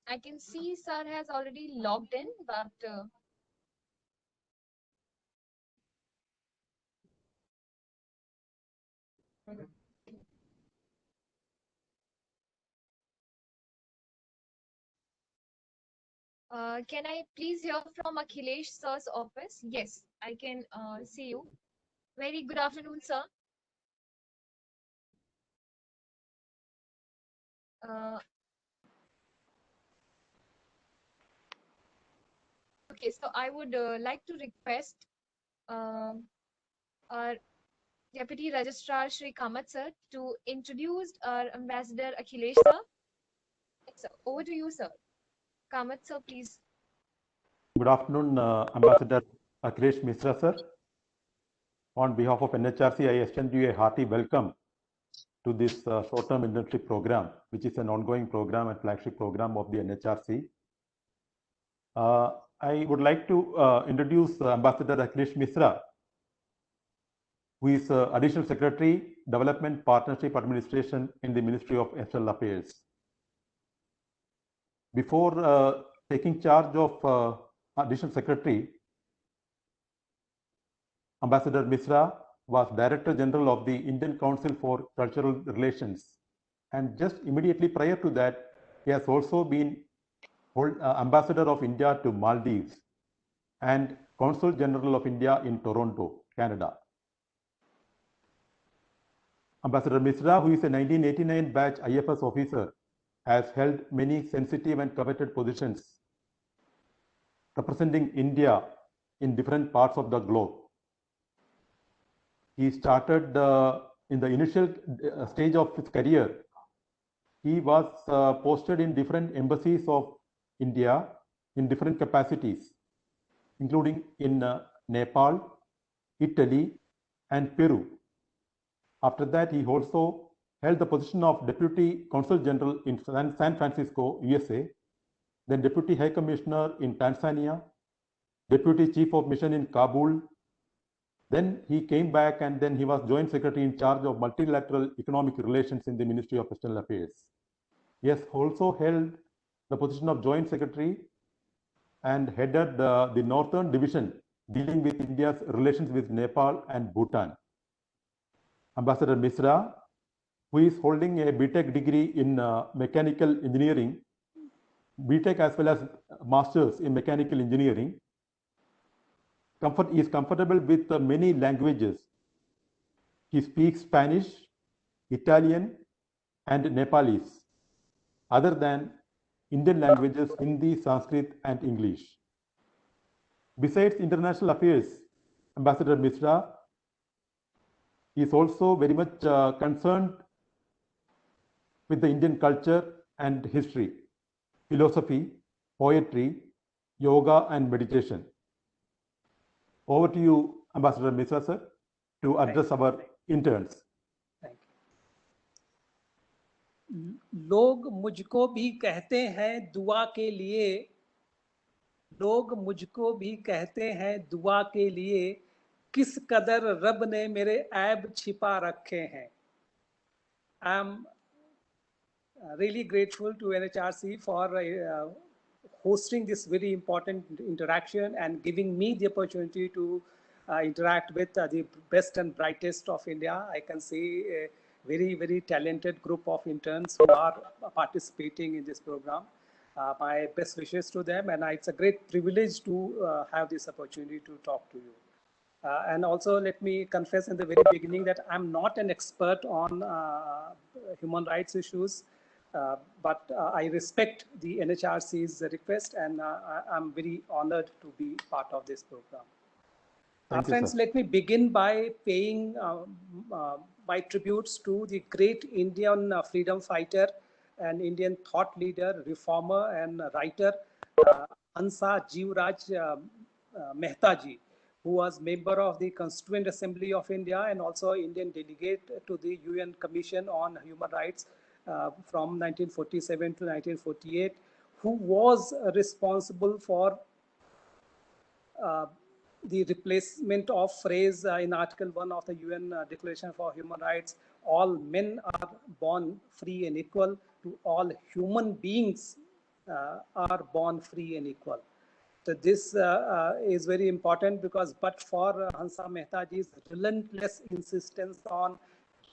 I can see sir has already logged in, but can I please hear from Akhilesh sir's office? Yes, I can see you. Very good afternoon, sir. Uh, okay, so I would like to request um our Deputy Registrar Shri Kamath sir to introduce our Ambassador Akhilesh sir. Yes, sir. Over to you, sir. Kamath sir, please. Good afternoon, Ambassador Akhilesh Misra, sir. On behalf of NHRC, I extend you a hearty welcome to this short-term internship program, which is an ongoing program and flagship program of the NHRC. I would like to introduce Ambassador Akhilesh Misra, who is Additional Secretary, Development Partnership Administration in the Ministry of External Affairs. Before taking charge of Additional Secretary, Ambassador Misra was Director General of the Indian Council for Cultural Relations. And just immediately prior to that, he has also been Ambassador of India to Maldives and Consul General of India in Toronto, Canada. Ambassador Misra, who is a 1989 batch IFS officer, has held many sensitive and coveted positions representing India in different parts of the globe. He started in the initial stage of his career. He was posted in different embassies of India in different capacities, including in Nepal, Italy, and Peru. After that, he also held the position of Deputy Consul General in San Francisco, USA, then Deputy High Commissioner in Tanzania, Deputy Chief of Mission in Kabul. Then he came back and then he was Joint Secretary in charge of multilateral economic relations in the Ministry of External Affairs. He has also held the position of Joint Secretary and headed the Northern Division dealing with India's relations with Nepal and Bhutan. Ambassador Misra, who is holding a BTech degree in mechanical engineering, BTech as well as Masters in mechanical engineering, is comfortable with many languages. He speaks Spanish, Italian, and Nepalese, other than Indian languages Hindi, Sanskrit, and English. Besides international affairs, Ambassador Misra is also very much concerned with the Indian culture and history, philosophy, poetry, yoga, and meditation. Over to you, Ambassador Misra, sir, to address our interns. लोग मुझको भी कहते हैं दुआ के लिए, लोग मुझको भी कहते हैं दुआ के लिए, किस कदर रब ने मेरे ऐब छिपा रखे हैं. I'm really grateful to NHRC for hosting this very important interaction and giving me the opportunity to interact with the best and brightest of India. I can see a very, very talented group of interns who are participating in this program. My best wishes to them, and it's a great privilege to have this opportunity to talk to you. And also, let me confess in the very beginning that I'm not an expert on human rights issues, but I respect the NHRC's request, and I'm very honored to be part of this program. Friends, let me begin by paying my tributes to the great Indian freedom fighter and Indian thought leader, reformer, and writer, Hansa Jivraj Mehta ji, who was member of the Constituent Assembly of India and also Indian delegate to the UN Commission on Human Rights from 1947 to 1948, who was responsible for the replacement of phrase in Article 1 of the UN Declaration for Human Rights, all men are born free and equal, to all human beings are born free and equal. So this is very important, because but for Hansa Mehtaji's relentless insistence on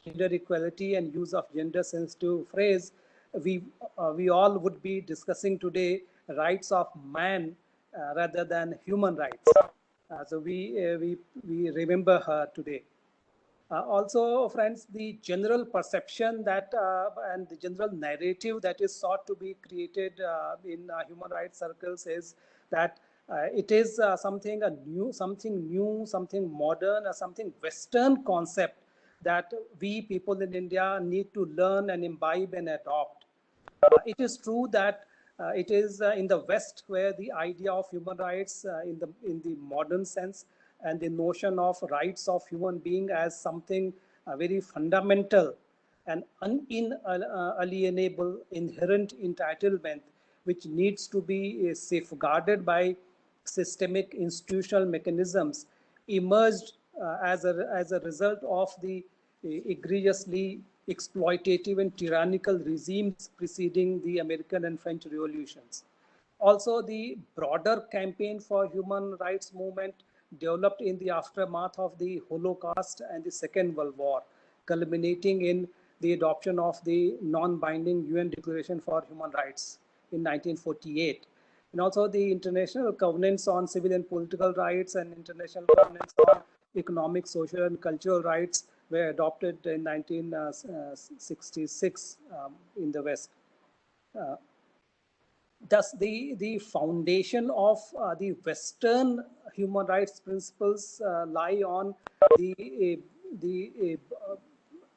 gender equality and use of gender sensitive phrase, we all would be discussing today rights of man rather than human rights. So we remember her today. Also, friends, the general perception that and the general narrative that is sought to be created in human rights circles is that it is something new, something modern, something Western concept that we people in India need to learn and imbibe and adopt. It is true that it is in the West where the idea of human rights in the modern sense and the notion of rights of human being as something very fundamental and unalienable inherent entitlement, which needs to be safeguarded by systemic institutional mechanisms, emerged as a result of the egregiously exploitative and tyrannical regimes preceding the American and French revolutions. Also, the broader campaign for human rights movement developed in the aftermath of the Holocaust and the Second World War, culminating in the adoption of the non-binding UN Declaration for Human Rights in 1948. And also the International Covenants on Civil and Political Rights and International Covenants on Economic, Social, and Cultural Rights were adopted in 1966 in the West. Thus, the foundation of the Western human rights principles lie on the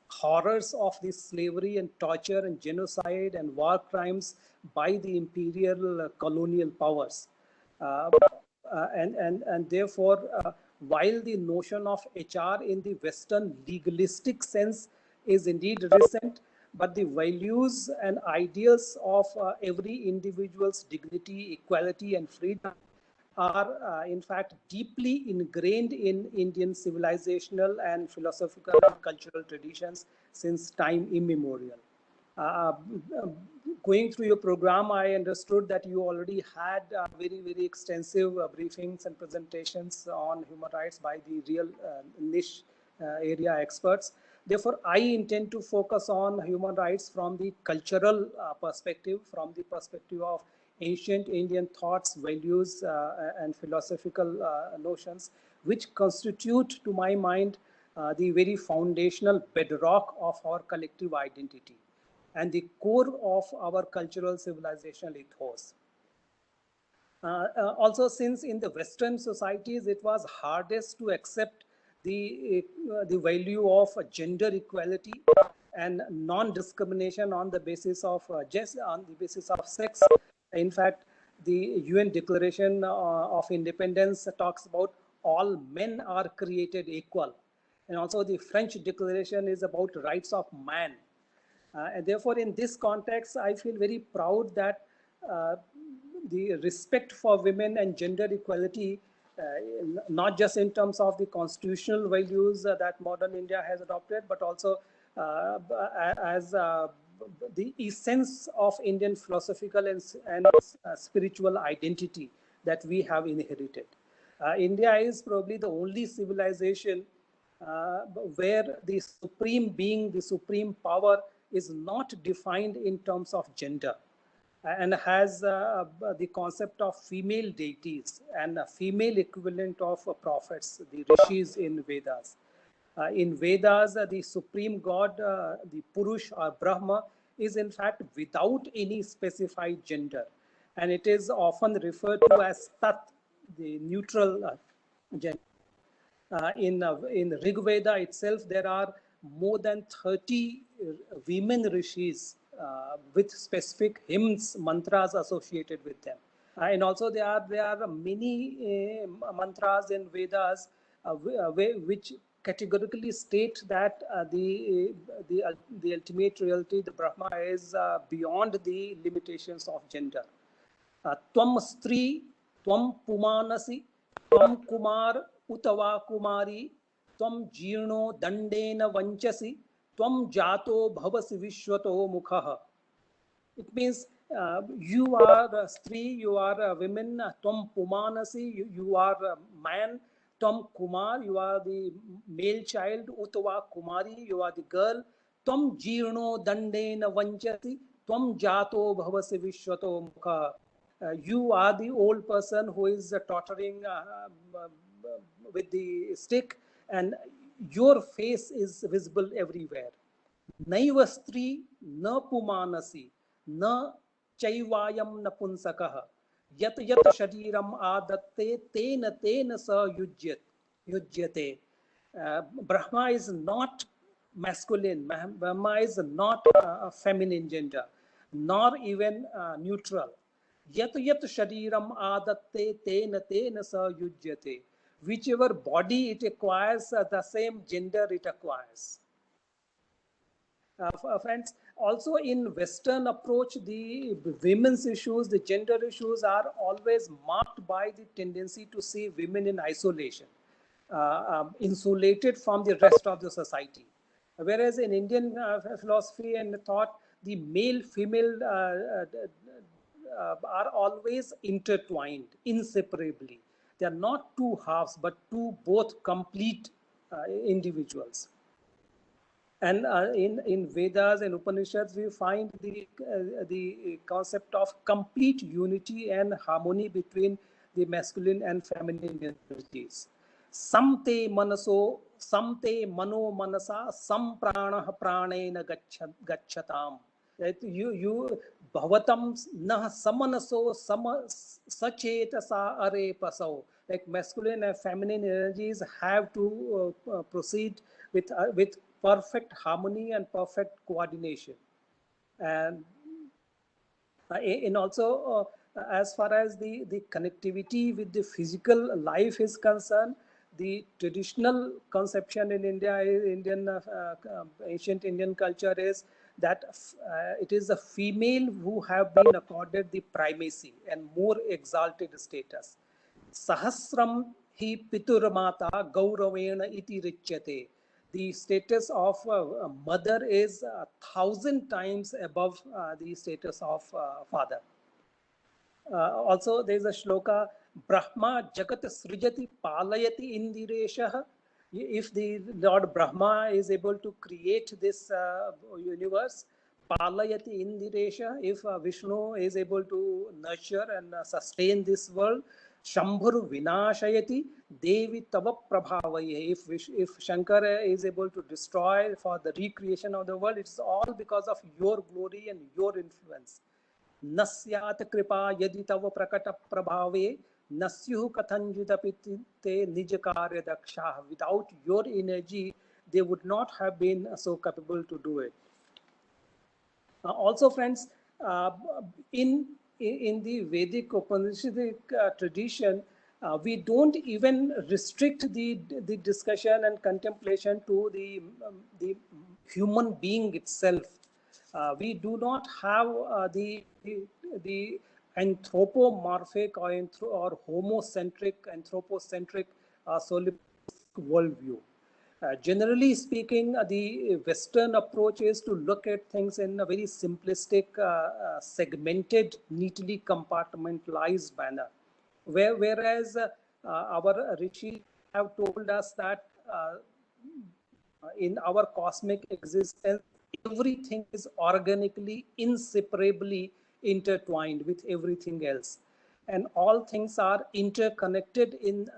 horrors of the slavery and torture and genocide and war crimes by the imperial colonial powers. And therefore, while the notion of HR in the Western legalistic sense is indeed recent, but the values and ideals of every individual's dignity, equality, and freedom are in fact deeply ingrained in Indian civilizational and philosophical and cultural traditions since time immemorial. Going through your program, I understood that you already had very, very extensive briefings and presentations on human rights by the real niche area experts. Therefore, I intend to focus on human rights from the cultural perspective, from the perspective of ancient Indian thoughts, values, and philosophical notions, which constitute, to my mind, the very foundational bedrock of our collective identity and the core of our cultural civilizational ethos. Also, since in the Western societies, it was hardest to accept the value of gender equality and non-discrimination on the basis of sex. In fact, the UN Declaration of Independence talks about all men are created equal, and also the French Declaration is about rights of man. And therefore, in this context, I feel very proud that the respect for women and gender equality, not just in terms of the constitutional values that modern India has adopted, but also as the essence of Indian philosophical and spiritual identity that we have inherited. India is probably the only civilization where the supreme being, the supreme power is not defined in terms of gender and has the concept of female deities and a female equivalent of prophets, the rishis in Vedas. In Vedas, the supreme god, the Purush or Brahma, is in fact without any specified gender. And it is often referred to as Tat, the neutral gender. In Rig Veda itself, there are more than 30 women rishis with specific hymns, mantras associated with them. And also there are many mantras in Vedas which categorically state that the ultimate reality, the Brahma, is beyond the limitations of gender. Tvam stri, tvam pumanasi, tvam kumar utava kumari, tvam jirno dandena vanchasi, tvam jato bhavasi vishwato mukhaha. It means You are Stree, you are women, Tom Pumanasi, you are man, Tom Kumar, you are the male child, Utava Kumari, you are the girl, Tom Jirno Dandena Vanchati, Tom Jato Bhavasi Vishwato Mukha. You are the old person who is tottering with the stick, and your face is visible everywhere. नैव स्त्री न पुमानसी न चैवायम नपुंसकः यत यत शरीरम आदत्ते तेन तेन स युज्यते. Brahma is not masculine. Brahma is not a feminine gender, nor even neutral. Yat yat shariram adatte tena tena sa yujyate. Whichever body it acquires, the same gender it acquires. Friends, also in Western approach, the women's issues, the gender issues are always marked by the tendency to see women in isolation, insulated from the rest of the society. Whereas in Indian philosophy and thought, the male-female are always intertwined, inseparably. They are not two halves, but two both complete individuals. And in Vedas and Upanishads, we find the concept of complete unity and harmony between the masculine and feminine energies. Samte manaso, samte mano manasa, sam pranah pranena gacchatam. That you bhavatam nah samanaso sachetasa are paso. Like masculine and feminine energies have to proceed with perfect harmony and perfect coordination. And in also as far as the connectivity with the physical life is concerned, the traditional conception in India, ancient Indian culture is that it is the female who have been accorded the primacy and more exalted status. Sahasram hi piturmata gauravena iti richyate. The status of a mother is 1,000 times above the status of father. Also, there is a shloka, Brahma Jagat Srijati Palayati Indireshah. If the Lord Brahma is able to create this universe, Palayati Indiresha, if Vishnu is able to nurture and sustain this world, Shambhur Vinashayati Devi Tava Prabhavaya. If Shankara is able to destroy for the recreation of the world, it's all because of your glory and your influence. Nasyat kripa yadi tava prakata prabhave nasyuh kathanjitapi te nijakarya dakshah. Without your energy, they would not have been so capable to do it. Also, friends, in the Vedic Upanishadic tradition, we don't even restrict the discussion and contemplation to the human being itself. We do not have the anthropomorphic or anthropocentric worldview. Generally speaking, the Western approach is to look at things in a very simplistic, segmented, neatly compartmentalized manner. Whereas our rishis have told us that in our cosmic existence, everything is organically, inseparably intertwined with everything else. And all things are interconnected in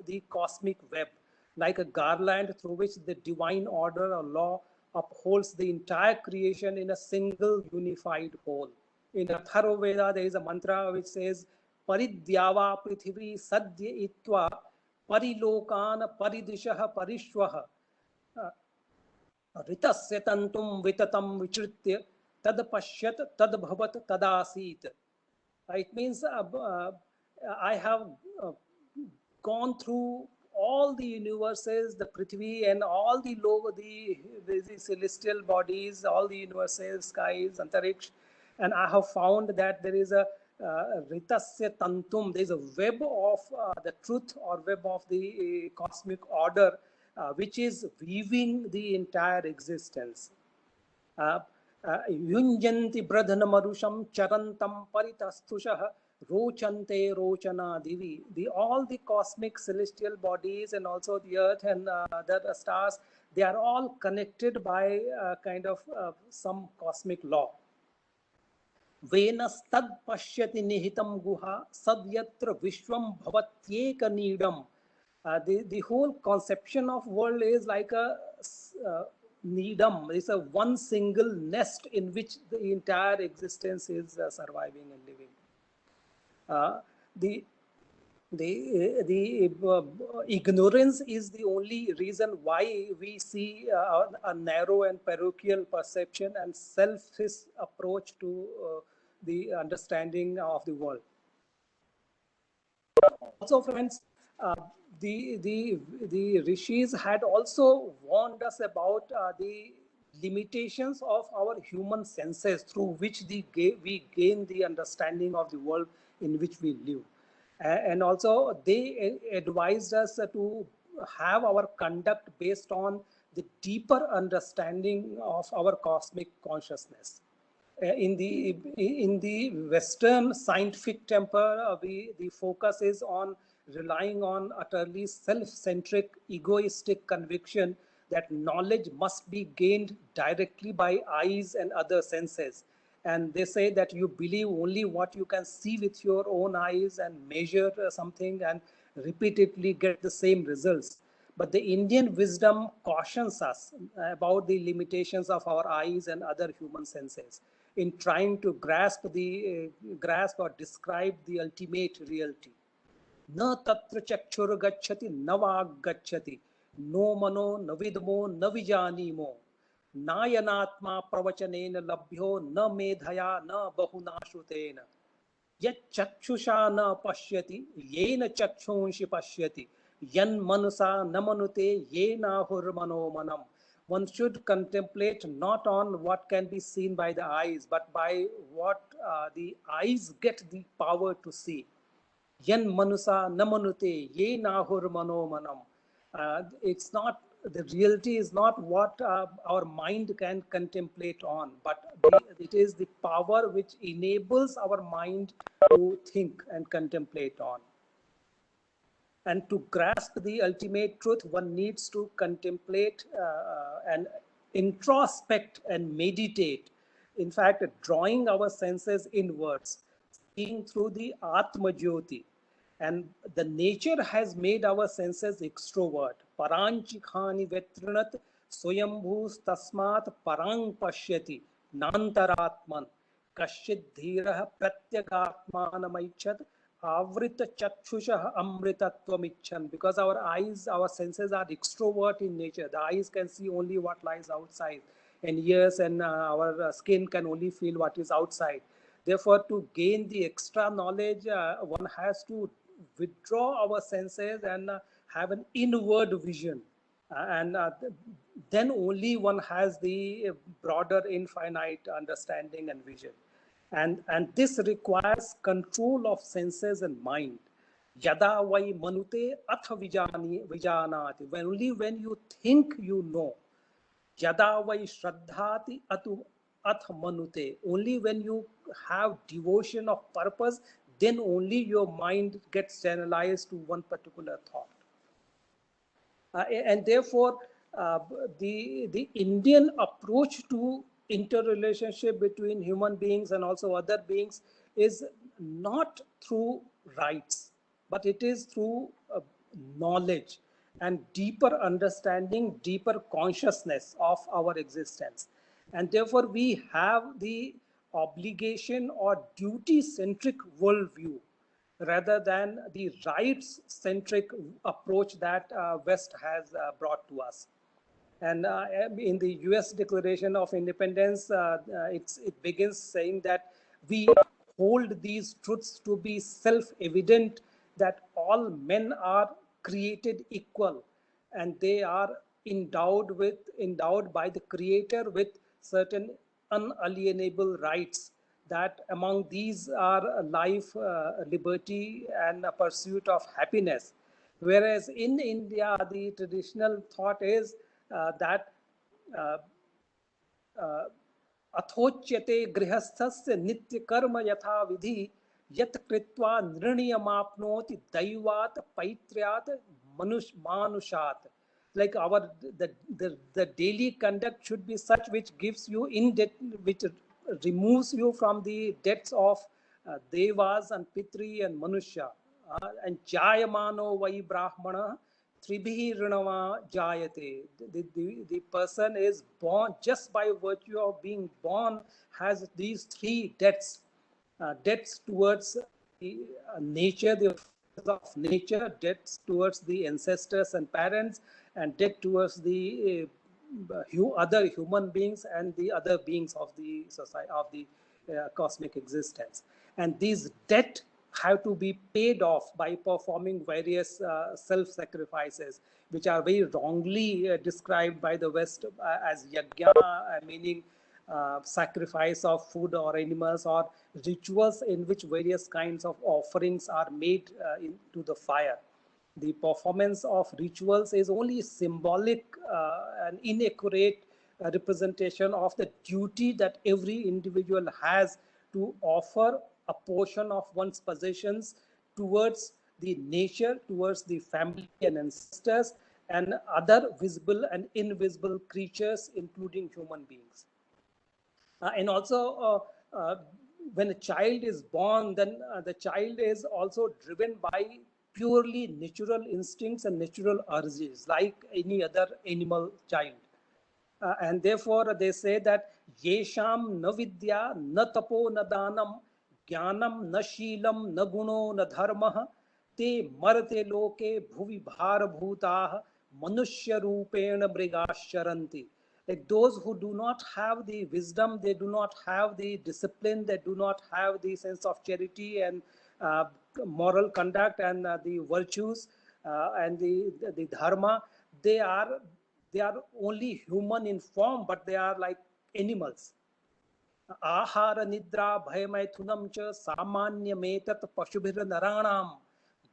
the cosmic web, like a garland through which the divine order or law upholds the entire creation in a single unified whole. In Atharva Veda, there is a mantra which says, Paridyava Prithvi Sadhya Itva Parilokan Paridishah Parishwaha Ritasya Tantum Vitatam Vichritya Tad Pashyat Tad Bhavat Tadasit. It means I have gone through all the universes, the Prithvi and all the celestial bodies, all the universes, skies, Antariksh, and I have found that there is a Ritasya Tantum, there is a web of the truth or web of the cosmic order which is weaving the entire existence. युञ्जन्ति बृधनमरुषं चरन्तं परितस्तुषः rochante rochana divi. All the cosmic celestial bodies and also the earth and other stars, they are all connected by kind of some cosmic law. Venastad pashyati nihitam guha sadyatra vishwam bhavatyeka needam. The whole conception of world is like a needam. It's a one single nest in which the entire existence is surviving and living. The ignorance is the only reason why we see a narrow and parochial perception and selfish approach to the understanding of the world. Also, friends, the rishis had also warned us about the limitations of our human senses through which we gain the understanding of the world in which we live. And also they advised us to have our conduct based on the deeper understanding of our cosmic consciousness. In the Western scientific temper, the focus is on relying on utterly self-centric, egoistic conviction that knowledge must be gained directly by eyes and other senses. And they say that you believe only what you can see with your own eyes and measure something and repeatedly get the same results. But the Indian wisdom cautions us about the limitations of our eyes and other human senses in trying to grasp or describe the ultimate reality. Na tatra chakshur gacchati na vag gacchati no mano na vidmo na vijanimo nayanatma pravachanena labhyo na medhaya na bahuna shrutena yat chakshusha na pashyati yena chakshunshi pashyati yan manusa namanute yena hurmano manam. One should contemplate not on what can be seen by the eyes, but by what the eyes get the power to see. Yan manusa namanute ye nahur mano manam. It's not, the reality is not what our mind can contemplate on, but it is the power which enables our mind to think and contemplate on. And to grasp the ultimate truth, one needs to contemplate and introspect and meditate. In fact, drawing our senses inwards, seeing through the Atma Jyoti. And the nature has made our senses extrovert. Paranchikhani vetrinat swayambhus tasmat parang pashyati nantaratman kashit dhirah pratyagatmanamaichat avrita chakshusha amritatvam. Because our eyes, our senses are extrovert in nature. The eyes can see only what lies outside, and ears and our skin can only feel what is outside. Therefore, to gain the extra knowledge, one has to withdraw our senses and have an inward vision. And then only one has the broader infinite understanding and vision. And this requires control of senses and mind. Yada vai manute atha vijanati. Only when you think you know. Yada vai shraddhati atha manute. Only when you have devotion of purpose, then only your mind gets channelized to one particular thought. And therefore, the Indian approach to interrelationship between human beings and also other beings is not through rites, but it is through knowledge and deeper understanding, deeper consciousness of our existence. And therefore, we have the obligation or duty-centric worldview rather than the rights-centric approach that West has brought to us. And in the US Declaration of Independence, it begins saying that we hold these truths to be self-evident, that all men are created equal and they are endowed by the Creator with certain unalienable rights, that among these are life, liberty, and a pursuit of happiness. Whereas in India, the traditional thought is that अथोच्यते गृहस्थस्य नित्य कर्म यथा विधि यत कृत्वा नृणीयमाप्नोति दैवात पैत्र्यात मानुषात. Like the daily conduct should be such which gives you which removes you from the debts of devas and pitri and manusha. And jayamano vai brahmana tribhi rinava jayate. The person is born, just by virtue of being born, has these three debts. Debts towards the nature, the of nature, debts towards the ancestors and parents, and debt towards the other human beings and the other beings of the society, of the cosmic existence. And these debt have to be paid off by performing various self-sacrifices, which are very wrongly described by the West as yajna, meaning sacrifice of food or animals, or rituals in which various kinds of offerings are made into the fire. The performance of rituals is only symbolic and inaccurate representation of the duty that every individual has to offer a portion of one's possessions towards the nature, towards the family and ancestors, and other visible and invisible creatures, including human beings. And also, when a child is born, then the child is also driven by purely natural instincts and natural urges, like any other animal child. And therefore, they say that yesham na vidya na tapo na danam jnanam na shilam na guno na dharmah te marte loke bhuvi bhar bhutah manushya rupena mrigasharanti. Like those who do not have the wisdom, they do not have the discipline, they do not have the sense of charity and moral conduct and the virtues and the dharma, they are only human in form, but they are like animals. Ahara nidra bhayamaithunam cha samanyametat pashubhir naranam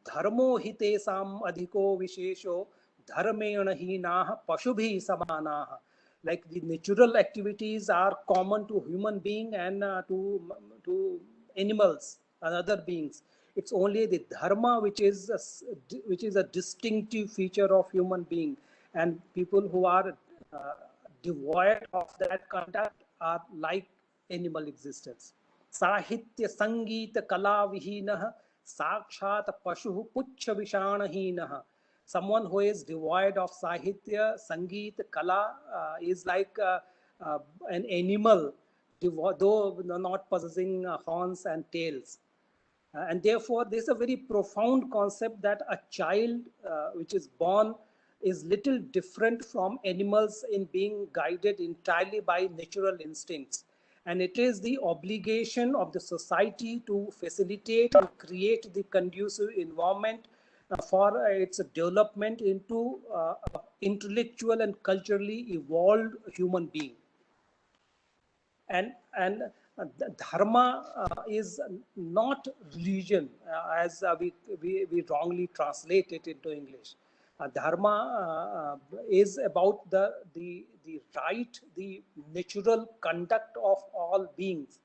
dharmo hitesam adhiko vishesho dharmena hinah pashubhi samanah. Like the natural activities are common to human being and to animals and other beings. It's only the dharma which is a distinctive feature of human being, and people who are devoid of that conduct are like animal existence. Sahitya Sangeeta Kala Vihinah Sakshat Pashu Puchha Vishanahinaha. Someone who is devoid of Sahitya, Sangeet, Kala is like an animal, though not possessing horns and tails. And therefore, this is a very profound concept that a child which is born is little different from animals in being guided entirely by natural instincts. And it is the obligation of the society to facilitate and create the conducive environment for its development into intellectual and culturally evolved human being. And dharma is not religion as we wrongly translate it into English. Dharma is about the right, the natural conduct of all beings,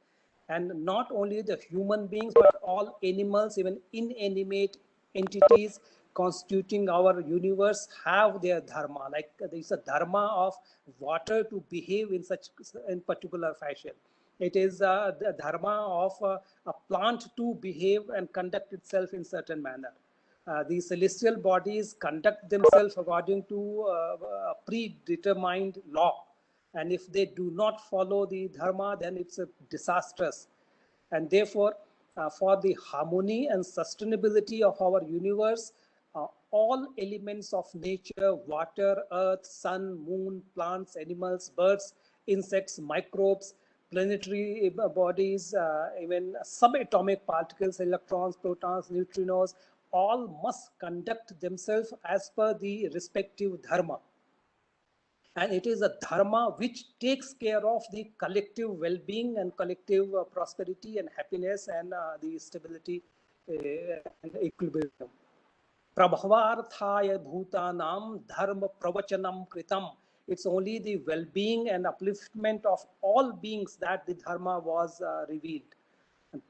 and not only the human beings but all animals, even inanimate entities constituting our universe have their dharma. Like there is a dharma of water to behave in particular fashion. It is the dharma of a plant to behave and conduct itself in certain manner. The celestial bodies conduct themselves according to a predetermined law, and if they do not follow the dharma, then it's disastrous. And therefore, for the harmony and sustainability of our universe, all elements of nature, water, earth, sun, moon, plants, animals, birds, insects, microbes, planetary bodies, even subatomic particles, electrons, protons, neutrinos, all must conduct themselves as per the respective dharma. And it is a dharma which takes care of the collective well-being and collective prosperity and happiness and the stability and equilibrium. Prabhavarthaya bhutanam dharma pravachanam kritam. It's only the well-being and upliftment of all beings that the dharma was revealed.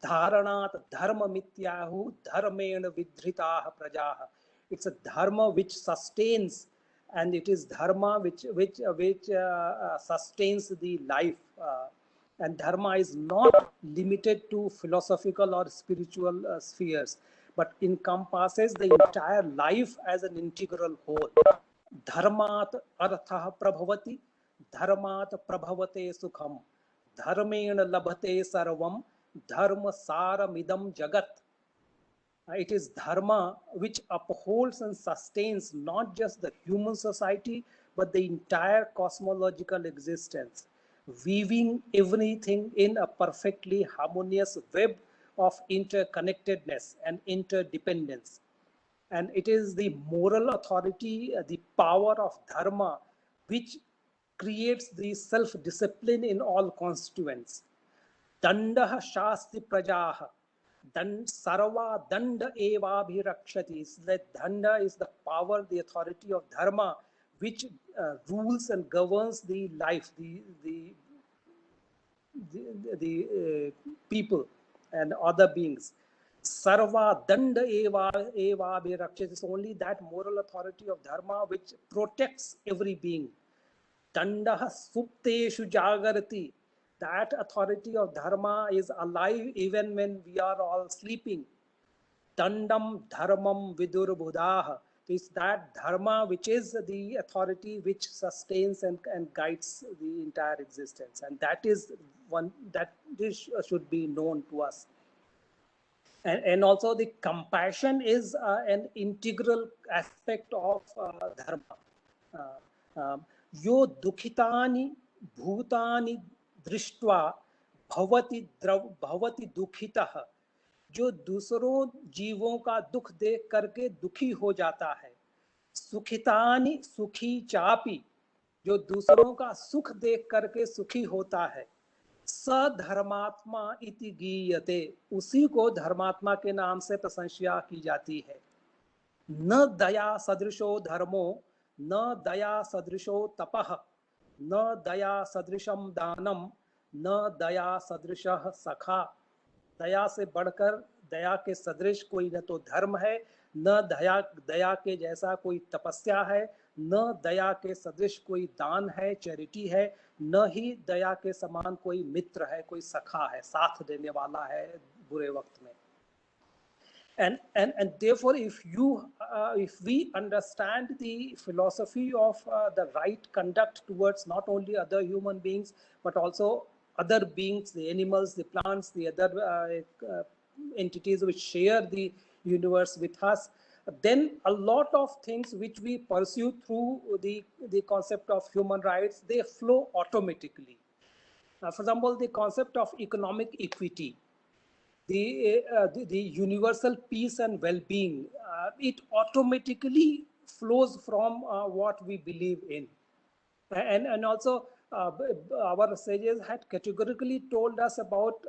Dharanat dharma mityahu dharmena vidhritaah prajaah. It's a dharma which sustains, and it is dharma which sustains the life. And dharma is not limited to philosophical or spiritual spheres, but encompasses the entire life as an integral whole. Dharmat arthah prabhavati, dharmat prabhavate sukham, dharmena labhate sarvam, dharma saramidam jagat. It is dharma which upholds and sustains not just the human society, but the entire cosmological existence, weaving everything in a perfectly harmonious web of interconnectedness and interdependence. And it is the moral authority, the power of dharma, which creates the self-discipline in all constituents. Dandah shasti prajaha. Sarva danda eva bhirakshati. That danda is the power, the authority of dharma, which rules and governs the life, the people and other beings. Sarva danda eva bhirakshati. It's only that moral authority of dharma which protects every being. Dandah supteshu jagarati. That authority of dharma is alive even when we are all sleeping. Dandam dharmam vidur buddha. It's that dharma which is the authority which sustains and guides the entire existence. And that is one that this should be known to us. And also the compassion is an integral aspect of dharma. Yo dukhitani bhutani दृष्ट्वा भवति दुखितः. जो दूसरों जीवों का दुख देख करके दुखी हो जाता है. सुखितानि सुखी चापि. जो दूसरों का सुख देख करके सुखी होता है. सधर्मात्मा इति गीयते. उसी को धर्मात्मा के नाम से प्रशंसा की जाती है. न दया सदृशो धर्मो, न दया सदृशो तपः, न दया सदृशम दानम, न दया सदृशः सखा. दया से बढ़कर दया के सदृश कोई न तो धर्म है, न दया के जैसा कोई तपस्या है, न दया के सदृश कोई दान है, चैरिटी है, न ही दया के समान कोई मित्र है, कोई सखा है, साथ देने वाला है बुरे वक्त में. And therefore, if we understand the philosophy of the right conduct towards not only other human beings, but also other beings, the animals, the plants, the other entities which share the universe with us, then a lot of things which we pursue through the concept of human rights, they flow automatically. For example, the concept of economic equity, the universal peace and well-being, it automatically flows from what we believe in. And also our sages had categorically told us about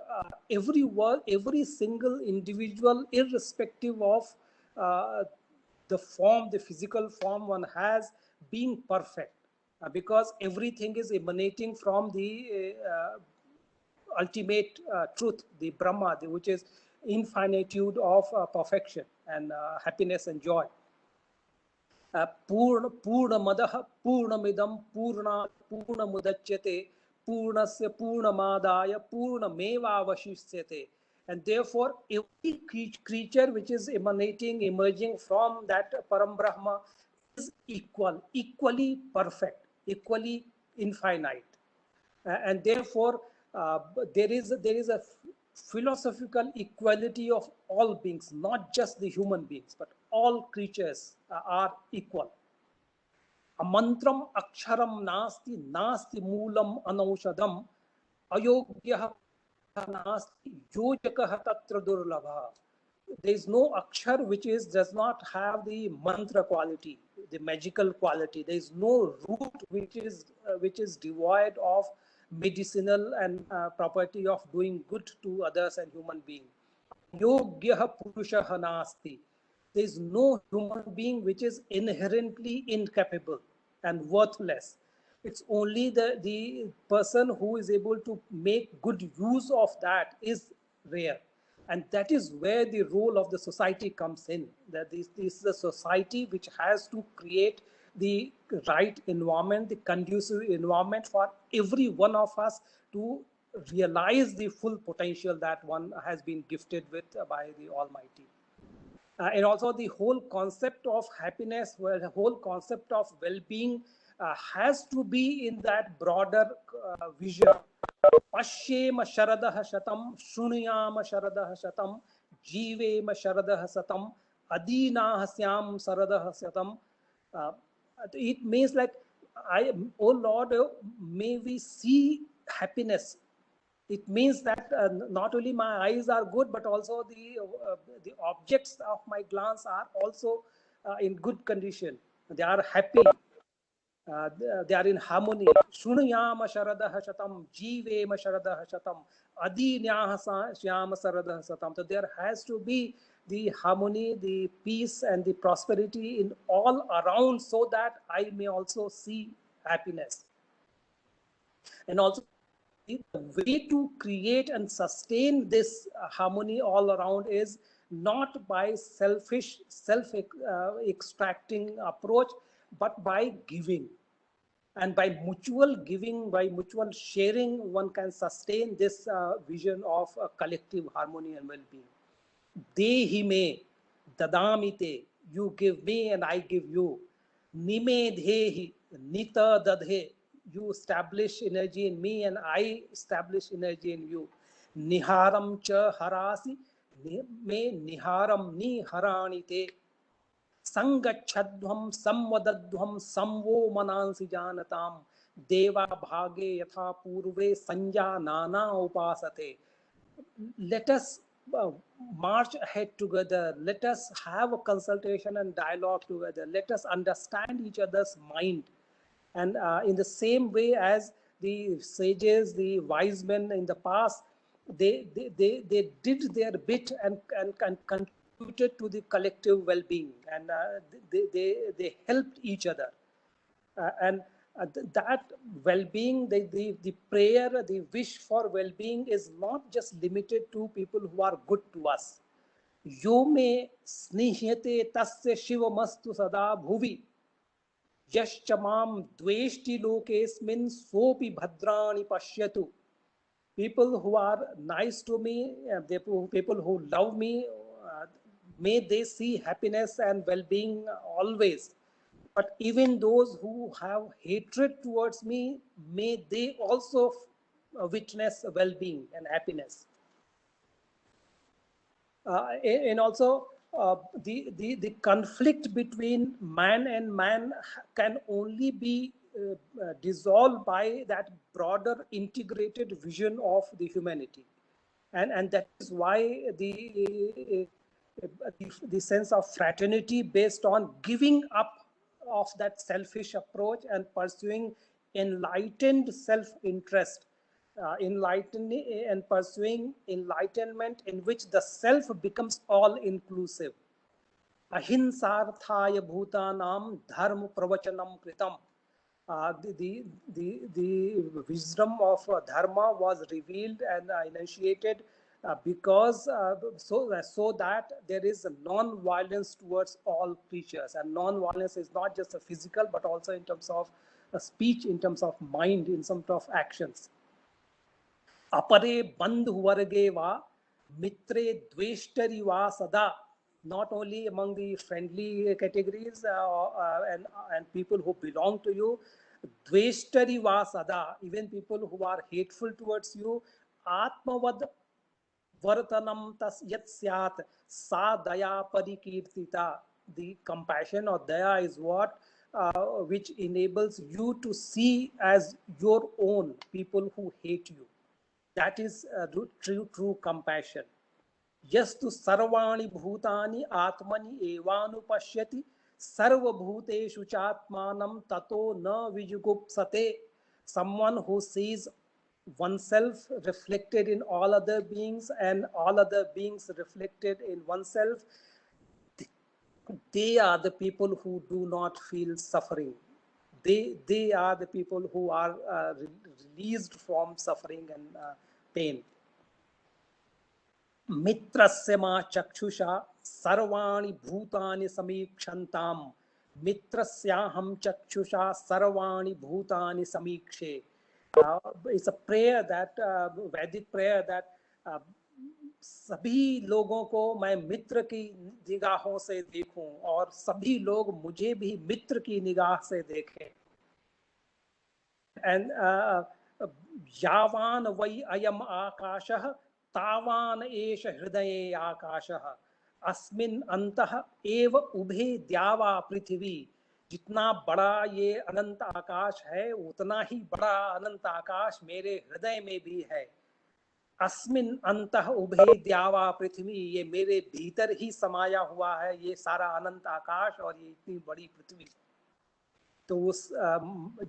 every single individual, irrespective of the form, the physical form one has, being perfect, because everything is emanating from the ultimate truth, the Brahma, which is infinitude of perfection and happiness and joy. Purnamadah Purnamidam Purna Purnamudachyate Purnasya Purnamadaya Purnameva Vashishyate. And therefore, every creature which is emerging from that Param Brahma is equally perfect, equally infinite. And therefore, there is a philosophical equality of all beings, not just the human beings, but all creatures are equal. Amantram aksharam nasti moolam anaushadam ayogyah nasti yojakaha tatra durlabha. There is no akshar which does not have the mantra quality, the magical quality. There is no root which is devoid of medicinal and property of doing good to others and human beings. Yogyah purushaha nasti. There is no human being which is inherently incapable and worthless. It's only the person who is able to make good use of that is rare. And that is where the role of the society comes in. That this is a society which has to create the right environment, the conducive environment for every one of us to realize the full potential that one has been gifted with by the Almighty. And also the whole concept of happiness, well, the whole concept of well-being has to be in that broader vision. Pashyema sharadah shatam, shrunuyama sharadah shatam, jivema sharadah satam, adinah syam sharadah satam. It means like, oh Lord, may we see happiness. It means that not only my eyes are good, but also the objects of my glance are also in good condition. They are happy. They are in harmony. Shunuyama sharadah shatam, jivema sharadah shatam, adinyaha shyama sharadah satam. So there has to be the harmony, the peace, and the prosperity in all around, so that I may also see happiness. And also, the way to create and sustain this harmony all around is not by selfish, self-extracting approach, but by giving. And by mutual giving, by mutual sharing, one can sustain this vision of collective harmony and well-being. Dehi me dadamite, you give me and I give you. Nime dhehi nita dadhe, you establish energy in me and I establish energy in you. Niharam cha harasi, me niharam ni harani te. Sangachadhvam samvadadhvam samvo manansi janatam. Deva bhage yatha purve sanja nana upasate. Let us march ahead together. Let us have a consultation and dialogue together. Let us understand each other's mind. And in the same way as the sages, the wise men in the past, they did their bit and contributed to the collective well-being, and they helped each other. And that well-being, the prayer, the wish for well-being is not just limited to people who are good to us. Yo me snihyate tasya shivamastu sada bhuvi yaschamam dveshti lokesmin sopi bhadrani pashyatu. People who are nice to me, people who love me, may they see happiness and well-being always. But even those who have hatred towards me, may they also witness well-being and happiness. And also, the conflict between man and man can only be dissolved by that broader integrated vision of the humanity. And that is why the sense of fraternity based on giving up of that selfish approach and pursuing enlightened self-interest, enlightening and pursuing enlightenment in which the self becomes all-inclusive. Ahinsarthaya bhutanam dharma pravachanam kritam. The wisdom of dharma was revealed and initiated because so that there is a non-violence towards all creatures, and non-violence is not just a physical but also in terms of speech, in terms of mind, in terms of actions. Apare bandhu varge va mitre dveshtari va sada. Not only among the friendly categories and people who belong to you, dveshtari va sada, even people who are hateful towards you, atmavad vartanam tas yat syat sa daya parikirtita. The compassion or daya is what which enables you to see as your own people who hate you. That is true compassion. Yastu sarvani bhutani atmani evanu pashyati sarvabhuteshu chatmanam tato na vijugupsate. Someone who sees oneself reflected in all other beings and all other beings reflected in oneself, they are the people who do not feel suffering. they are the people who are released from suffering and pain. मित्रस्य मा चक्षुषा सर्वाणि भूतानि समीक्षन्ताम् मित्रस्याहं चक्षुषा सर्वाणि भूतानि समीक्षे. It's a prayer that Vedic prayer that सभी लोगों को मैं मित्र की निगाहों से देखूं और सभी लोग मुझे भी मित्र की निगाह से देखें. And यावान वै अयम आकाशः तावान एष हृदये आकाशः अस्मिन् अन्तः एव उभे द्यावा पृथ्वी. जितना बड़ा ये अनंत आकाश है उतना ही बड़ा अनंत आकाश मेरे हृदय में भी है. अस्मिन् अन्तः उभे द्यावा पृथ्वी, ये मेरे भीतर ही समाया हुआ है ये सारा अनंत आकाश और ये इतनी बड़ी पृथ्वी. तो उस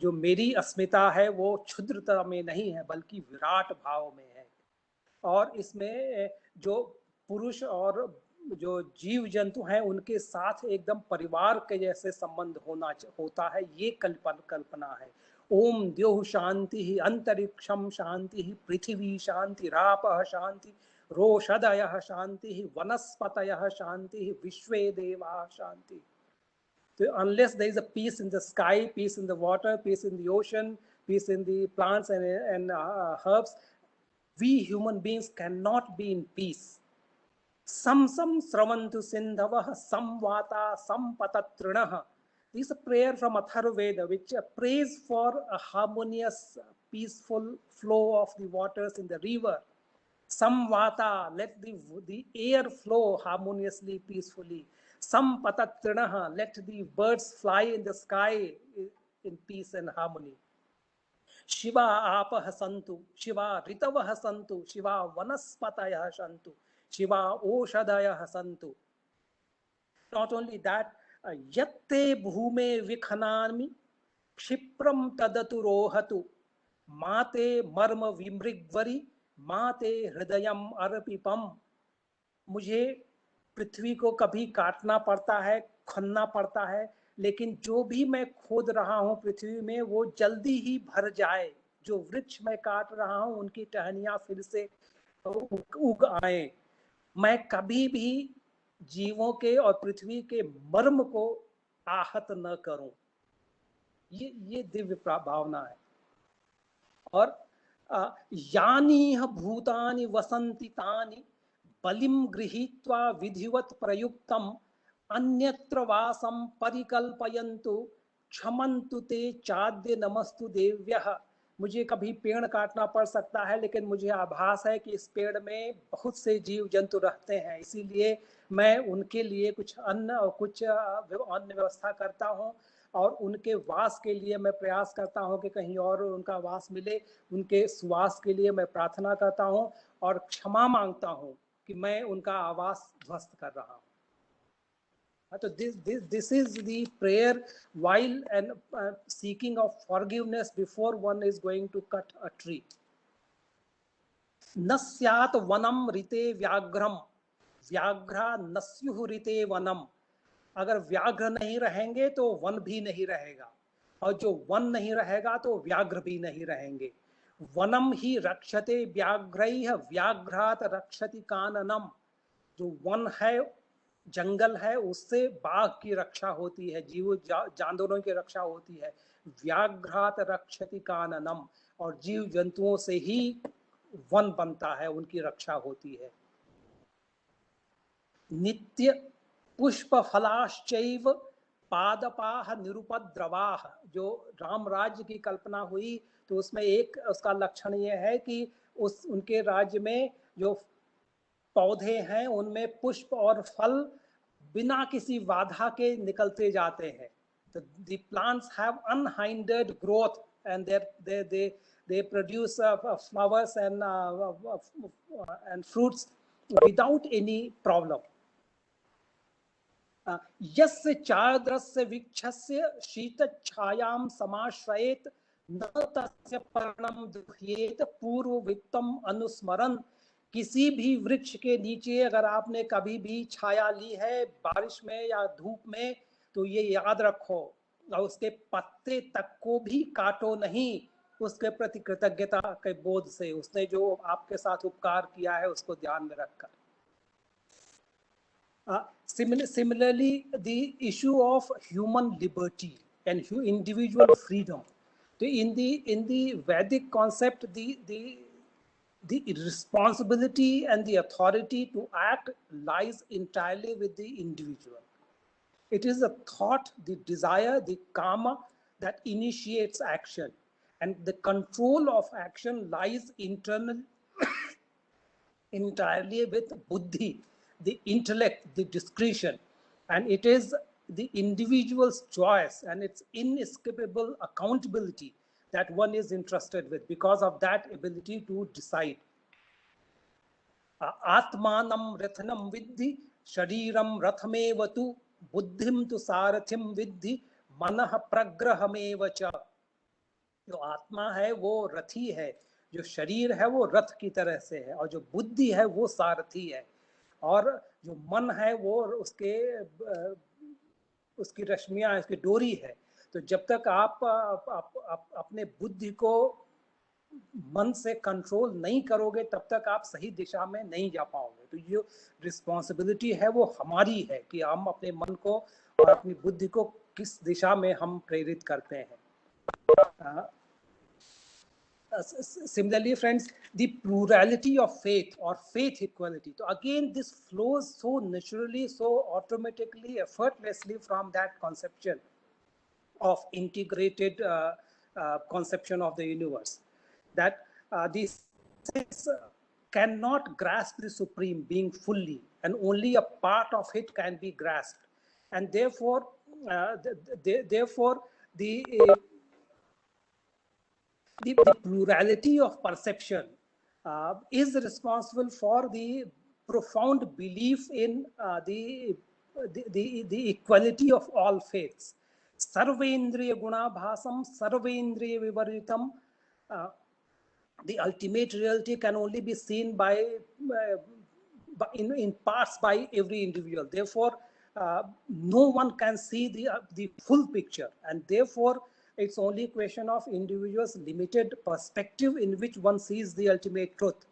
जो मेरी अस्मिता है वो क्षुद्रता में नहीं है बल्कि विराट भाव में है. और इसमें जो पुरुष और जो जीव जंतु हैं उनके साथ एकदम परिवार के जैसे संबंध होता है, ये कल्पना है. ओम द्योः शांति अंतरिक्षम शांति पृथ्वी शांति रापः शांति रोषधयः शांति वनस्पतयः शांति विश्वे देवाः शांति. So unless there is a peace in the sky, peace in the water, peace in the ocean, peace in the plants and herbs, we human beings cannot be in peace. Sam sravantu sindhavah sam vata sam patatrinah. This is a prayer from Atharvaveda which prays for a harmonious, peaceful flow of the waters in the river. Sam vata, let the air flow harmoniously, peacefully. Sam patatrinah, let the birds fly in the sky in peace and harmony. Shiva apah santu, Shiva ritavah santu, Shiva vanaspatayah santu, Shiva oshadayah santu. Not only that, yatte bhume vikhanami kshipram tadatu rohatu mate marma vimrigvari mate hridayam arpipam. मुझे पृथ्वी को कभी काटना पड़ता है, खनना पड़ता है, लेकिन जो भी मैं खोद रहा हूँ पृथ्वी में वो जल्दी ही भर जाए. जो वृक्ष मैं काट रहा हूँ उनकी टहनियाँ फिर से उग आए. मैं कभी भी जीवों के और पृथ्वी के मर्म को आहत न करूं. ये दिव्य भावना है. और यानी भूतानि वसंति तानि बलिम गृहीत्वा विधिवत प्रयुक्तम अन्यत्र वासम परिकल्पयन्तु क्षमन्तु ते चाद्य नमस्तु देव्यः. मुझे कभी पेड़ काटना पड़ सकता है लेकिन मुझे आभास है कि इस पेड़ में बहुत से जीव जंतु रहते हैं, इसीलिए मैं उनके लिए कुछ अन्न और कुछ अन्न व्यवस्था करता हूँ और उनके वास के लिए मैं प्रयास करता हूँ कि कहीं और उनका वास मिले. उनके सुवास के लिए मैं प्रार्थना करता हूँ और क्षमा मांगता हूँ कि मैं उनका आवास ध्वस्त कर रहा हूँ. So this is the prayer while and seeking of forgiveness before one is going to cut a tree. Nasyat vanam rite vyagram व्याघ्रा नस्युः ऋते वनम. अगर व्याघ्र नहीं रहेंगे तो वन भी नहीं रहेगा और जो वन नहीं रहेगा तो व्याघ्र भी नहीं रहेंगे. वनम ही रक्षते व्याघ्रैः व्याघ्रात रक्षति काननम. जो वन है, जंगल है, उससे बाघ की रक्षा होती है, जीव जानवरों की रक्षा होती है. व्याघ्रात रक्षति काननम, और जीव जंतुओं से ही वन बनता है, उनकी रक्षा होती है. नित्य पुष्प फलाश्चैव पादपाह निरुपद्रवाह. जो राम राज्य की कल्पना हुई तो उसमें एक उसका लक्षण ये है कि उनके राज्य में जो पौधे हैं उनमें पुष्प और फल बिना किसी बाधा के निकलते जाते हैं. The plants have unhindered growth and they produce flowers and fruits without any problem. यस्य चार्द्रस्य वृक्षस्य शीतच्छायां समाश्रयेत न तस्य पर्णं दुह्येत पूर्ववित्तम अनुस्मरन्. किसी भी वृक्ष के नीचे अगर आपने कभी भी छाया ली है बारिश में या धूप में तो ये याद रखो उसके पत्ते तक को भी काटो नहीं, उसके प्रति कृतज्ञता के बोध से, उसने जो आपके साथ उपकार किया है उसको ध्यान में रखकर। Similarly, the issue of human liberty and individual freedom. So in the Vedic concept, the responsibility and the authority to act lies entirely with the individual. It is the thought, the desire, the karma that initiates action, and the control of action lies entirely with buddhi, the intellect, the discretion, and it is the individual's choice and its inescapable accountability that one is entrusted with because of that ability to decide. Atmanam rathanam viddhi, shariram rathamev tu, buddhim tu sarathim viddhi, manah pragrahamev cha. जो आत्मा है वो रथी है, जो शरीर है वो रथ की तरह से है, और जो बुद्धि है वो सारथी है, और जो मन है वो उसकी रश्मियां, उसकी डोरी है। तो जब तक आप अपने बुद्धि को मन से कंट्रोल नहीं करोगे तब तक आप सही दिशा में नहीं जा पाओगे। तो जो रिस्पॉन्सिबिलिटी है वो हमारी है कि हम अपने मन को और अपनी बुद्धि को किस दिशा में हम प्रेरित करते हैं। Similarly, friends, the plurality of faith or faith equality. So again, this flows so naturally, so automatically, effortlessly from that conception of integrated conception of the universe, that this cannot grasp the supreme being fully, and only a part of it can be grasped, and therefore, the plurality of perception is responsible for the profound belief in the equality of all faiths. Sarvendriya gunabhasam, sarvendriya vivaritam. The ultimate reality can only be seen in parts by every individual. Therefore, no one can see the full picture, and therefore it's only a question of individuals' limited perspective in which one sees the ultimate truth.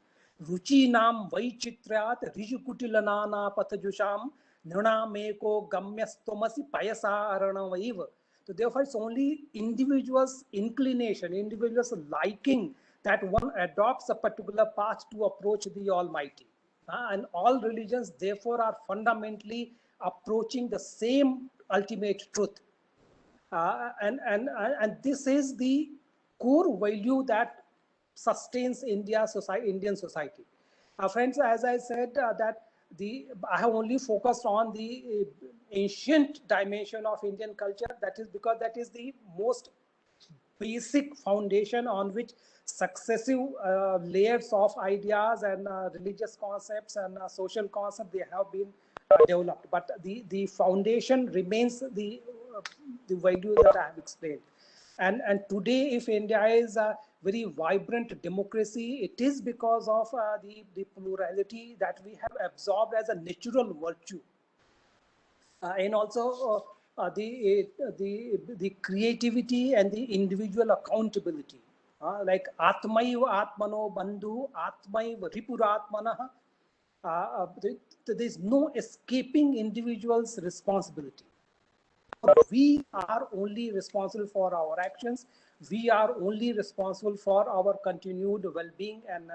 Ruchi nam vaichitryat rijukutilanana pathajusham nirnameko gamyastomasi payasa aranavaiva. So therefore it's only individuals' inclination, individuals' liking, that one adopts a particular path to approach the Almighty. And all religions therefore are fundamentally approaching the same ultimate truth. And this is the core value that sustains Indian society. Friends, as I said, that I have only focused on the ancient dimension of Indian culture. That is because that is the most basic foundation on which successive layers of ideas and religious concepts and social concepts they have been developed. But the foundation remains the value that I have explained. And today, if India is a very vibrant democracy, it is because of the plurality that we have absorbed as a natural virtue. And also the creativity and the individual accountability. Like Atmaiva Atmano Bandhu, Atmaiva Ripuratmanah. There is no escaping individual's responsibility. We are only responsible for our actions. We are only responsible for our continued well-being and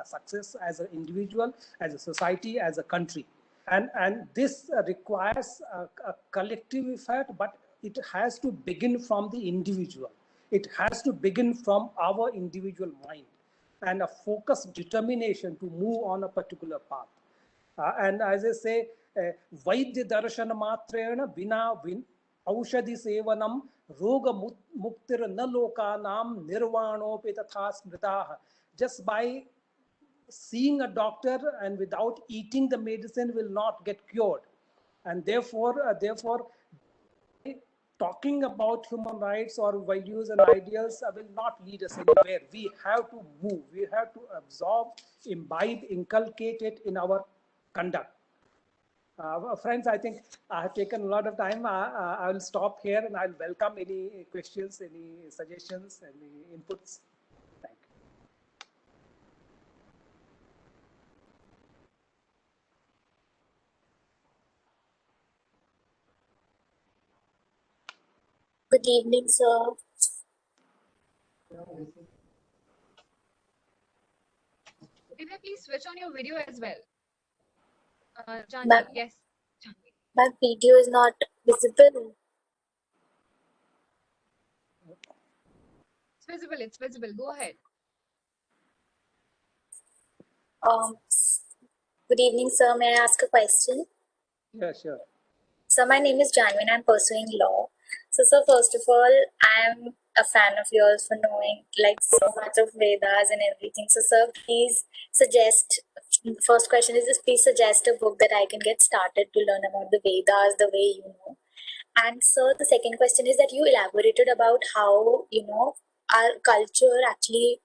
success as an individual, as a society, as a country. And this requires a collective effort, but it has to begin from the individual. It has to begin from our individual mind and a focused determination to move on a particular path. And as I say, Vaidya Darshana Matrena Vina Aushadhi Sevanam Roga Muktir Nalokanam Nirvanopi Tatha Smritaha. Just by seeing a doctor and without eating the medicine will not get cured. And therefore, talking about human rights or values and ideals will not lead us anywhere. We have to move. We have to absorb, imbibe, inculcate it in our conduct. Friends, I think I have taken a lot of time. I will stop here and I'll welcome any questions, any suggestions, any inputs. Thank you. Good evening, sir. Divya, please switch on your video as well. Janvi, Ma'am, yes. Janvi. my video is not visible. It's visible, it's visible. Go ahead. Um, Good evening, sir. May I ask a question? Yeah, sure. So my name is Janvi and I'm pursuing law. So, sir, first of all, I'm a fan of yours for knowing like so much of Vedas and everything. So, sir, please suggest. First question is just please suggest a book that I can get started to learn about the Vedas the way you know. And sir, the second question is that you elaborated about how our culture actually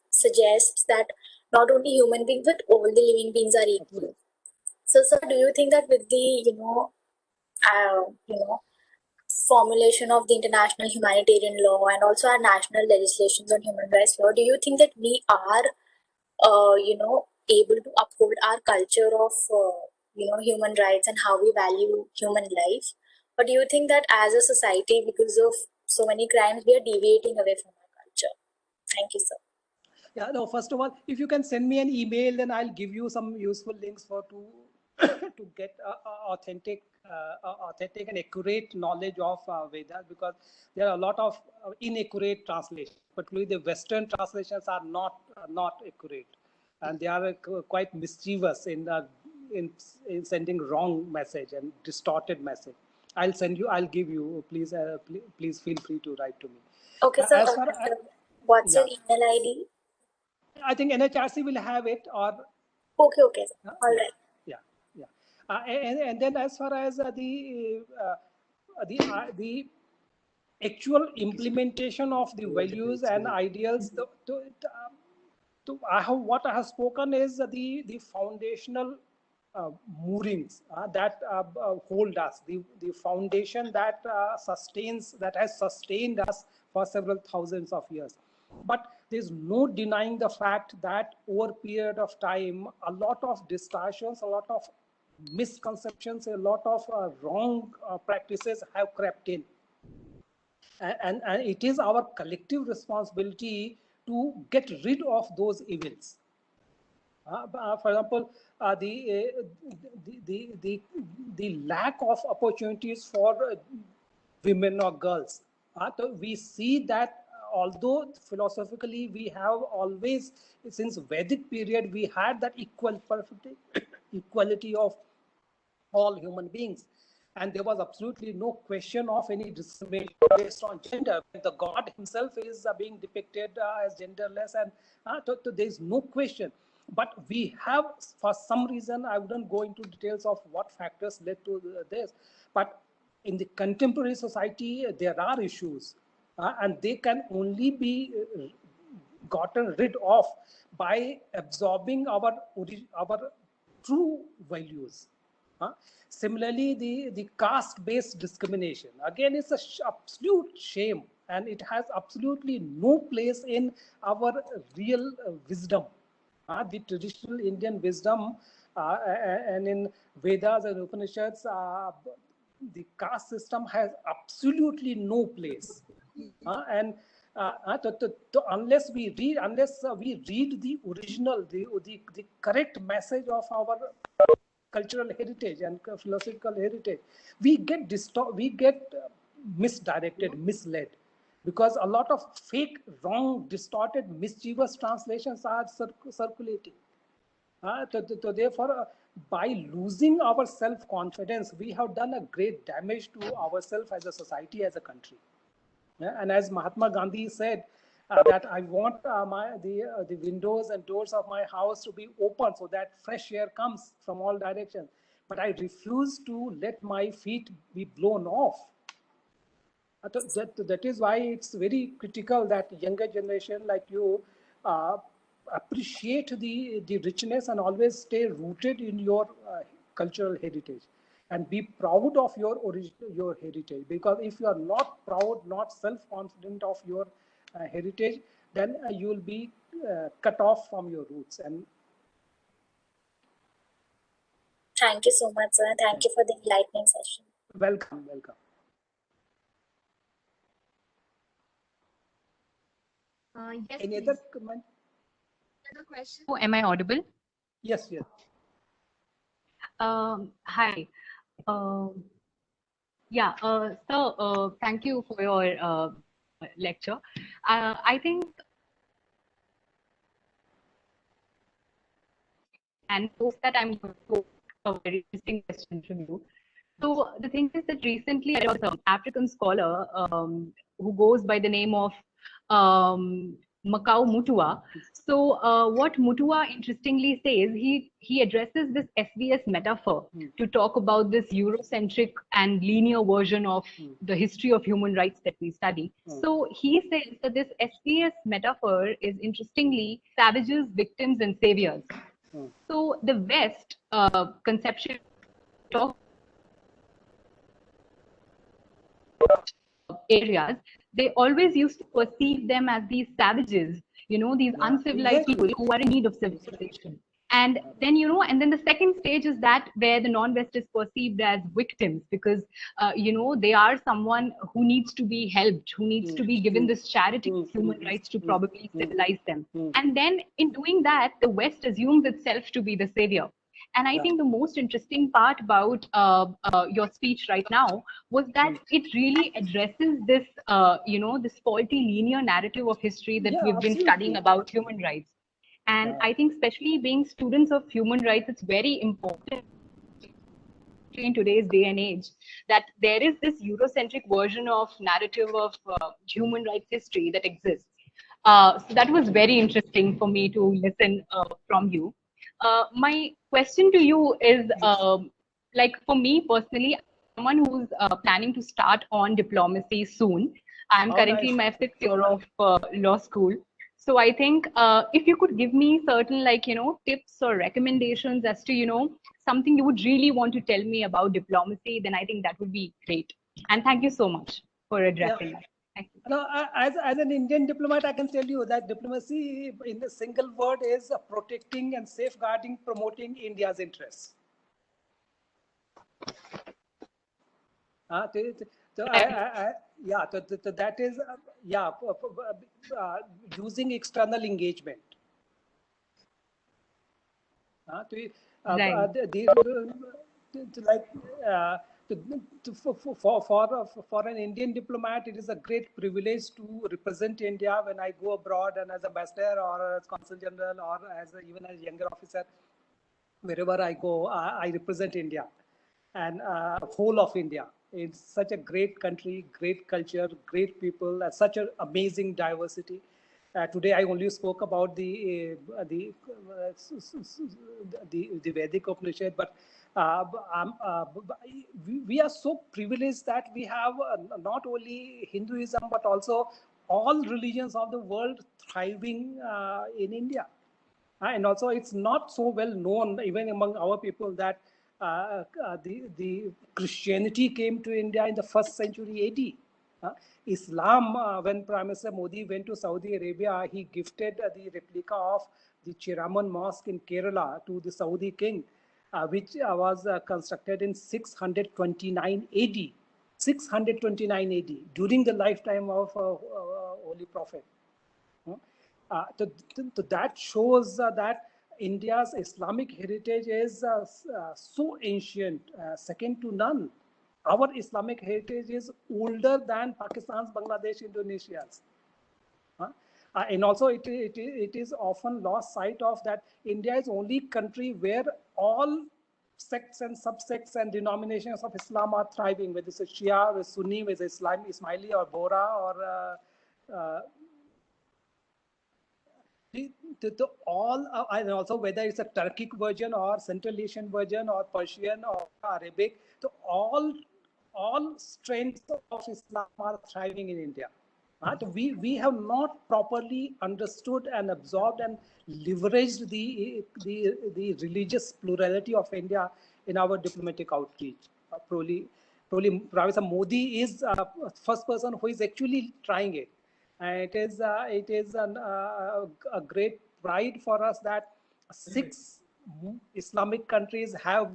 suggests that not only human beings but all the living beings are equal. So, sir, do you think that with the uh, you know formulation of the international humanitarian law and also our national legislations on human rights law, do you think that we are able to uphold our culture of human rights and how we value human life? Or do you think that as a society, because of so many crimes, we are deviating away from our culture? Thank you, sir. Yeah, no, first of all, if you can send me an email, then I'll give you some useful links for to to get authentic and accurate knowledge of Vedas, because there are a lot of inaccurate translations. Particularly the Western translations are not accurate, and they are quite mischievous in sending wrong message and distorted message. I'll give you. Please feel free to write to me. Okay, sir. As far Sir, what's your yeah, email ID? I think NHRC will have it, or Okay, sir. All yeah, right. yeah. And then as far as the actual implementation of the values and ideals, what I have spoken is the foundational moorings that hold us, the foundation that has sustained us for several thousands of years. But there's no denying the fact that over a period of time, a lot of distortions, a lot of misconceptions, a lot of wrong practices have crept in. And it is our collective responsibility to get rid of those evils. For example, the lack of opportunities for women or girls. So we see that although philosophically we have always, since Vedic period, we had that equality of all human beings. And there was absolutely no question of any discrimination based on gender. The God himself is being depicted as genderless, and so there is no question. But we have, for some reason, I wouldn't go into details of what factors led to this, but in the contemporary society, there are issues, and they can only be gotten rid of by absorbing our true values. Similarly, the caste-based discrimination, again, is an absolute shame, and it has absolutely no place in our real wisdom. The traditional Indian wisdom and in Vedas and Upanishads, the caste system has absolutely no place. And unless we read the original, the correct message of our cultural heritage and philosophical heritage, we get misdirected, misled, because a lot of fake, wrong, distorted, mischievous translations are circulating. So therefore, by losing our self-confidence, we have done a great damage to ourselves as a society, as a country. Yeah, and as Mahatma Gandhi said, that I want the windows and doors of my house to be open so that fresh air comes from all directions. But I refuse to let my feet be blown off. That is why it's very critical that younger generation like you appreciate the richness and always stay rooted in your cultural heritage. and be proud of your your heritage. Because if you are not proud, not self-confident of your heritage, then you will be cut off from your roots. And Thank you so much, sir. Thank you for the enlightening session. welcome, welcome. Yes, Any please. other comment? Another question? Oh, am I audible? Yes, yes. Hi. Yeah, so thank you for your lecture. I think, and post that I'm going to a very interesting question from you. So the thing is that recently I was an African scholar who goes by the name of Makau Mutua. So what Mutua interestingly says, he addresses this SVS metaphor to talk about this Eurocentric and linear version of the history of human rights that we study. So he says that this SVS metaphor is interestingly savages, victims, and saviors. So the West conception of areas, they always used to perceive them as these savages, you know, these uncivilized people who are in need of civilization. And then, you know, and then the second stage is that where the non-West is perceived as victims, because, you know, they are someone who needs to be helped, who needs to be given this charity of human rights to probably civilize them. And then in doing that, the West assumes itself to be the savior. And I think the most interesting part about your speech right now was that it really addresses this, you know, this faulty linear narrative of history that we've been studying about human rights. And I think especially being students of human rights, it's very important in today's day and age that there is this Eurocentric version of narrative of human rights history that exists. So that was very interesting for me to listen from you. My question to you is, like for me personally, someone who's planning to start on diplomacy soon. I'm currently in my 5th year of law school. So I think if you could give me certain, like, you know, tips or recommendations as to, you know, something you would really want to tell me about diplomacy, then I think that would be great. And thank you so much for addressing that. Thank you. No, as an Indian diplomat, I can tell you that diplomacy in the single word is protecting and safeguarding, promoting India's interests. So that is using external engagement. For an Indian diplomat, it is a great privilege to represent India when I go abroad and as ambassador or as consul general or even as younger officer. Wherever I go, I represent India and whole of India. It's such a great country, great culture, great people, such an amazing diversity. Today, I only spoke about the Vedic Upanishad, but we are so privileged that we have not only Hinduism, but also all religions of the world thriving in India. And also, it's not so well known even among our people that the Christianity came to India in the 1st century AD. Islam, when Prime Minister Modi went to Saudi Arabia, he gifted the replica of the Chiraman Mosque in Kerala to the Saudi king, which was constructed in 629 AD. 629 AD, during the lifetime of Holy Prophet. So that shows that India's Islamic heritage is so ancient, second to none. Our Islamic heritage is older than Pakistan's, Bangladesh, Indonesia's. And also it is often lost sight of that India is only country where all sects and subsects and denominations of Islam are thriving, whether it's a Shia, whether it's Sunni, whether it's Ismaili or Bora or all, and also whether it's a Turkic version or Central Asian version or Persian or Arabic, so all strengths of Islam are thriving in India. We have not properly understood and absorbed and leveraged the religious plurality of India in our diplomatic outreach. Prime Minister Modi is first person who is actually trying it. And it is a great pride for us that 6 Islamic countries have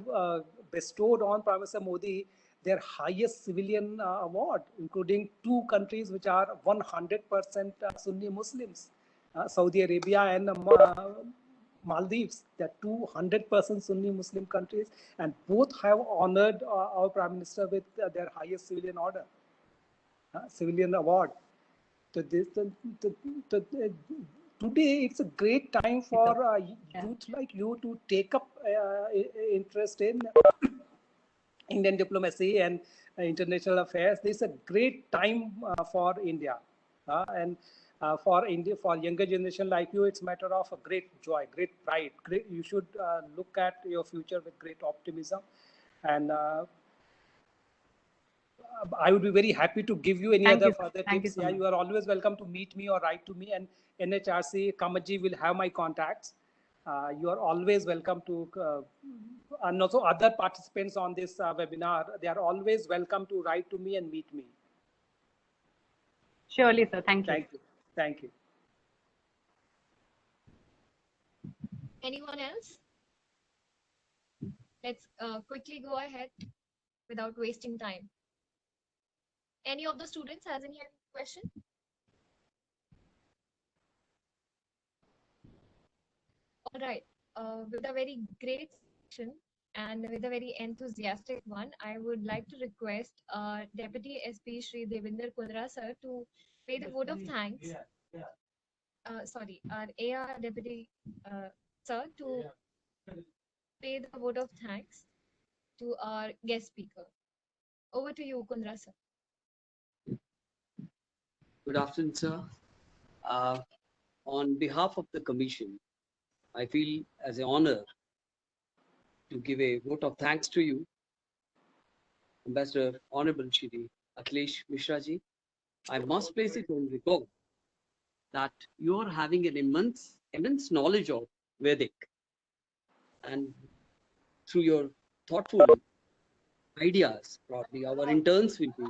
bestowed on Prime Minister Modi their highest civilian award, including 2 countries which are 100% Sunni Muslims, Saudi Arabia and Maldives. They are 200% Sunni Muslim countries, and both have honored our Prime Minister with their highest civilian order, civilian award. So today it's a great time for youth like you to take up interest in Indian diplomacy and international affairs. This is a great time for India, and for India, for younger generation like you, it's a matter of a great joy, great pride. You should look at your future with great optimism, and I would be very happy to give you any other further tips. Yeah, you are always welcome to meet me or write to me, and NHRC Kamatji will have my contacts. You are always welcome to, and also other participants on this webinar, they are always welcome to write to me and meet me. Surely, sir. Thank you. Thank you. Thank you. Anyone else? Let's quickly go ahead without wasting time. Any of the students has any question? All right. With a very great session and with a very enthusiastic one, I would like to request Deputy SP Shri Devinder Kundra sir to pay the vote of thanks. Sorry, our AR Deputy sir to pay the vote of thanks to our guest speaker. Over to you, Kundra sir. Good afternoon, sir. On behalf of the Commission, I feel as an honor to give a vote of thanks to you, Ambassador Honorable Shri Akhilesh Mishra ji. I must place it on record that you are having an immense knowledge of Vedic, and through your thoughtful ideas, probably our interns will be